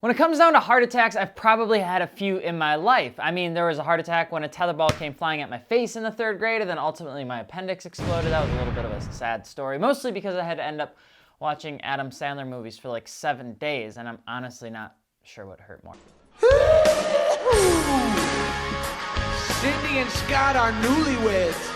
When it comes down to heart attacks, I've probably had a few in my life. I mean, there was a heart attack when a tetherball came flying at my face in the 3rd grade, and then ultimately my appendix exploded. That was a little bit of a sad story, mostly because I had to end up watching Adam Sandler movies for like 7 days, and I'm honestly not sure what hurt more. Cindy and Scott are newlyweds.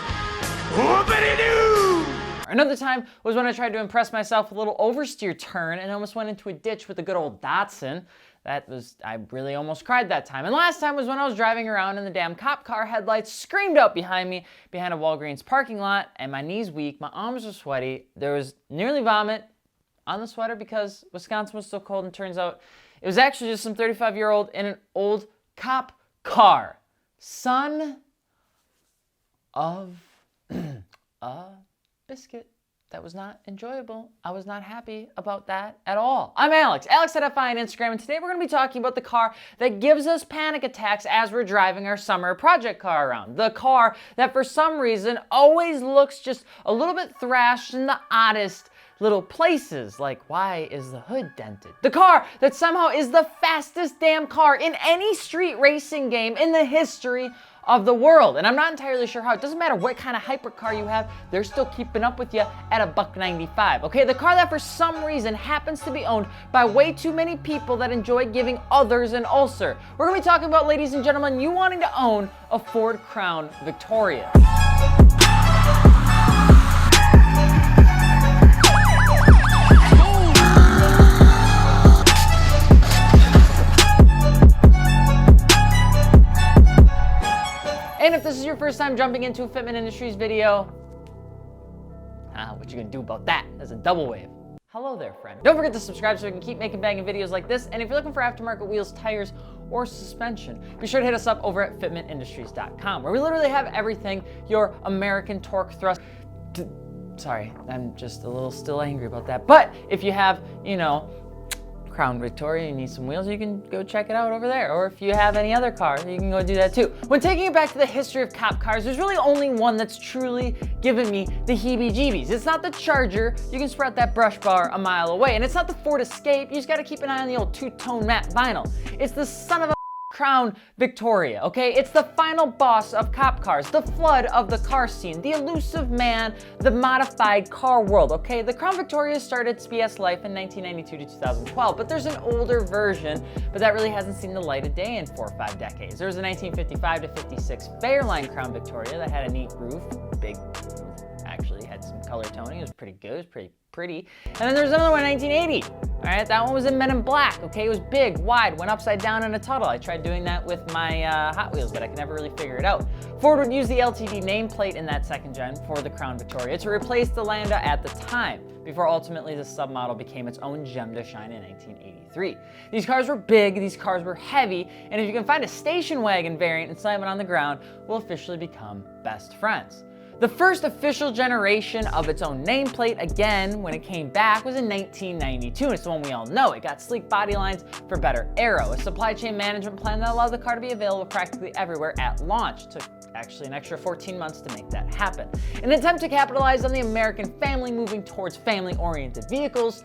Whoopity-doo! Another time was when I tried to impress myself with a little oversteer turn and almost went into a ditch with a good old Datsun. I really almost cried that time. And last time was when I was driving around and the damn cop car headlights screamed out behind me, behind a Walgreens parking lot, and my knees weak, my arms were sweaty, there was nearly vomit on the sweater because Wisconsin was so cold, and turns out it was actually just some 35-year-old in an old cop car. Son of a biscuit. That was not enjoyable. I was not happy about that at all. I'm Alex, Alex@FI on Instagram, and today we're going to be talking about the car that gives us panic attacks as we're driving our summer project car around. The car that for some reason always looks just a little bit thrashed in the oddest little places, like why is the hood dented? The car that somehow is the fastest damn car in any street racing game in the history of the world. And I'm not entirely sure how. It doesn't matter what kind of hypercar you have, they're still keeping up with you at $1.95. Okay, the car that for some reason happens to be owned by way too many people that enjoy giving others an ulcer. We're gonna be talking about, ladies and gentlemen, you wanting to own a Ford Crown Victoria. And if this is your first time jumping into a Fitment Industries video, what you gonna do about that? That's a double wave. Hello there, friend. Don't forget to subscribe so we can keep making banging videos like this. And if you're looking for aftermarket wheels, tires, or suspension, be sure to hit us up over at fitmentindustries.com, where we literally have everything your American torque thrust. Sorry, I'm just a little still angry about that. But if you have, Crown Victoria, you need some wheels, you can go check it out over there. Or if you have any other car, you can go do that too. When taking it back to the history of cop cars, there's really only one that's truly given me the heebie-jeebies. It's not the Charger, you can sprout that brush bar a mile away. And it's not the Ford Escape, you just gotta keep an eye on the old two-tone matte vinyl. It's the son of a Crown Victoria, okay? It's the final boss of cop cars, the flood of the car scene, the elusive man, the modified car world, okay? The Crown Victoria started its BS life in 1992 to 2012, but there's an older version, but that really hasn't seen the light of day in 4 or 5 decades. There was a 1955 to 56 Fairline Crown Victoria that had a neat roof, big, actually had some color toning, it was pretty good, it was pretty. And then there's another one in 1980. All right, that one was in Men in Black, okay? It was big, wide, went upside down in a tunnel. I tried doing that with my Hot Wheels, but I could never really figure it out. Ford would use the LTD nameplate in that 2nd gen for the Crown Victoria to replace the Landa at the time, before ultimately the submodel became its own gem to shine in 1983. These cars were big, these cars were heavy, and if you can find a station wagon variant and slam it on the ground, we'll officially become best friends. The first official generation of its own nameplate, again, when it came back, was in 1992, and it's the one we all know. It got sleek body lines for better aero, a supply chain management plan that allowed the car to be available practically everywhere at launch. It took actually an extra 14 months to make that happen. In an attempt to capitalize on the American family moving towards family-oriented vehicles,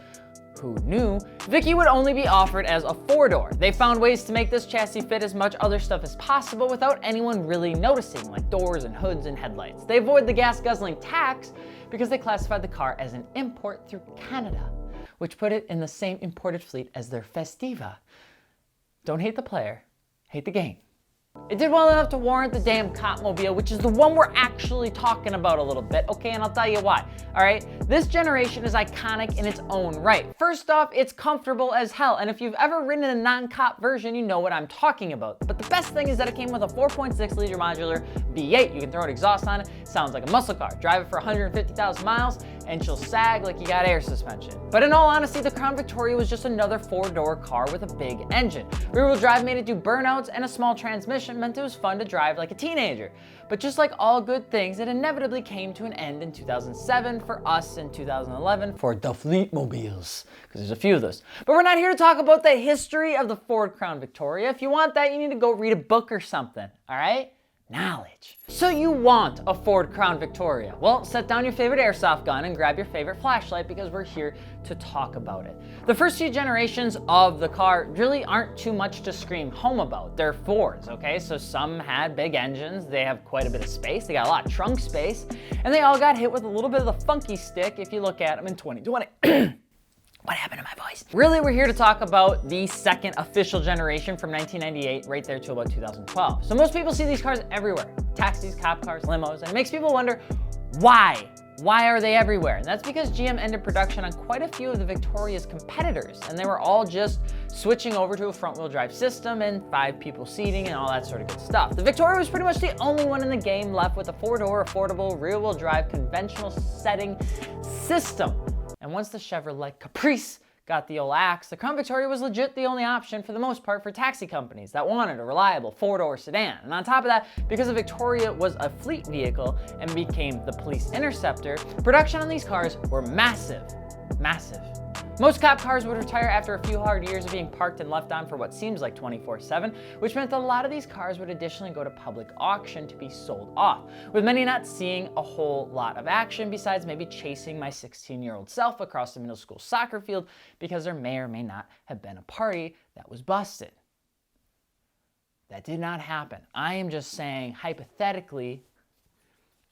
who knew, Vicky would only be offered as a 4-door. They found ways to make this chassis fit as much other stuff as possible without anyone really noticing, like doors and hoods and headlights. They avoid the gas-guzzling tax because they classified the car as an import through Canada, which put it in the same imported fleet as their Festiva. Don't hate the player, hate the game. It did well enough to warrant the damn Copmobile, which is the one we're actually talking about a little bit, okay, and I'll tell you why, all right? This generation is iconic in its own right. First off, it's comfortable as hell, and if you've ever ridden a non-cop version, you know what I'm talking about. But the best thing is that it came with a 4.6 liter modular V8. You can throw an exhaust on it, sounds like a muscle car. Drive it for 150,000 miles, and she'll sag like you got air suspension. But in all honesty, the Crown Victoria was just another 4-door car with a big engine. Rear-wheel drive made it do burnouts, and a small transmission meant it was fun to drive like a teenager. But just like all good things, it inevitably came to an end in 2007 for us, in 2011 for the Fleetmobiles, because there's a few of those. But we're not here to talk about the history of the Ford Crown Victoria. If you want that, you need to go read a book or something, all right? knowledge. So you want a Ford Crown Victoria? Well, set down your favorite airsoft gun and grab your favorite flashlight because we're here to talk about it. The first few generations of the car really aren't too much to scream home about. They're Fords, okay? So some had big engines, they have quite a bit of space, they got a lot of trunk space, and they all got hit with a little bit of the funky stick if you look at them in 2020. What happened to my voice? Really, we're here to talk about the second official generation from 1998 right there to about 2012. So most people see these cars everywhere. Taxis, cop cars, limos, and it makes people wonder, why? Why are they everywhere? And that's because GM ended production on quite a few of the Victoria's competitors, and they were all just switching over to a front-wheel drive system and 5 people seating and all that sort of good stuff. The Victoria was pretty much the only one in the game left with a 4-door, affordable, rear-wheel drive, conventional setting system. And once the Chevrolet Caprice got the old axe, the Crown Victoria was legit the only option for the most part for taxi companies that wanted a reliable 4-door sedan. And on top of that, because the Victoria was a fleet vehicle and became the police interceptor, production on these cars were massive, massive. Most cop cars would retire after a few hard years of being parked and left on for what seems like 24/7, which meant a lot of these cars would additionally go to public auction to be sold off, with many not seeing a whole lot of action besides maybe chasing my 16-year-old self across the middle school soccer field because there may or may not have been a party that was busted. That did not happen. I am just saying, hypothetically,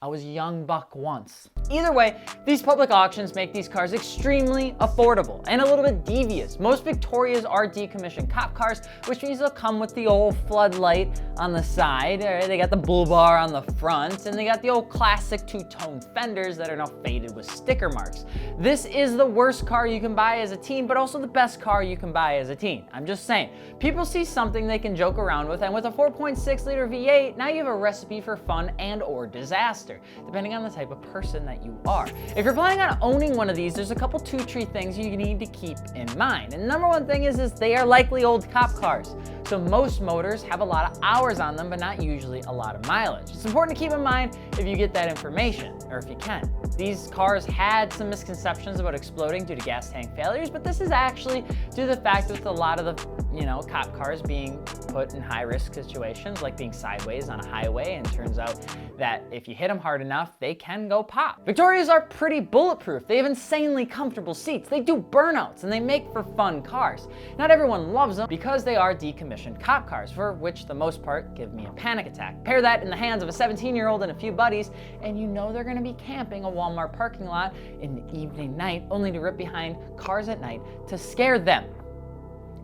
I was a young buck once. Either way, these public auctions make these cars extremely affordable and a little bit devious. Most Victorias are decommissioned cop cars, which means they'll come with the old floodlight on the side, or they got the bull bar on the front, and they got the old classic two-tone fenders that are now faded with sticker marks. This is the worst car you can buy as a teen, but also the best car you can buy as a teen. I'm just saying, people see something they can joke around with, and with a 4.6-liter V8, now you have a recipe for fun and or disaster, depending on the type of person that you are. If you're planning on owning one of these, there's a couple 2-3 things you need to keep in mind. And the number one thing is they are likely old cop cars. So most motors have a lot of hours on them, but not usually a lot of mileage. It's important to keep in mind if you get that information, or if you can. These cars had some misconceptions about exploding due to gas tank failures, but this is actually due to the fact that with a lot of the, cop cars being put in high-risk situations, like being sideways on a highway, and it turns out that if you hit them hard enough, they can go pop. Victorias are pretty bulletproof. They have insanely comfortable seats. They do burnouts, and they make for fun cars. Not everyone loves them because they are decommissioned cop cars, for which the most part give me a panic attack. Pair that in the hands of a 17-year-old and a few buddies, and you know they're gonna be camping a Walmart parking lot in the evening night, only to rip behind cars at night to scare them.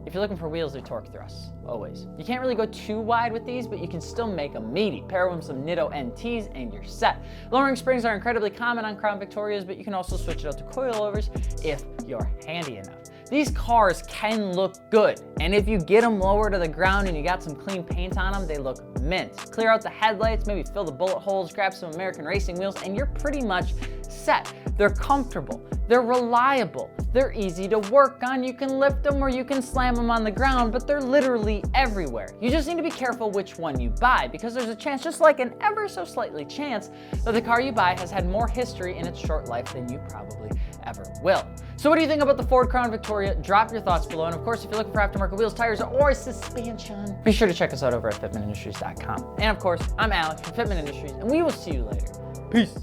If you're looking for wheels, they're torque thrusts, always. You can't really go too wide with these, but you can still make them meaty. Pair them with some Nitto NTs and you're set. Lowering springs are incredibly common on Crown Victorias, but you can also switch it out to coilovers if you're handy enough. These cars can look good, and if you get them lower to the ground and you got some clean paint on them, they look mint. Clear out the headlights, maybe fill the bullet holes, grab some American racing wheels, and you're pretty much set. They're comfortable, they're reliable, they're easy to work on. You can lift them or you can slam them on the ground, but they're literally everywhere. You just need to be careful which one you buy, because there's a chance, just like an ever so slightly chance, that the car you buy has had more history in its short life than you probably ever will. So what do you think about the Ford Crown Victoria? Drop your thoughts below, and of course, if you're looking for aftermarket wheels, tires, or suspension, be sure to check us out over at fitmentindustries.com. And of course, I'm Alex from Fitment Industries, and we will see you later. Peace.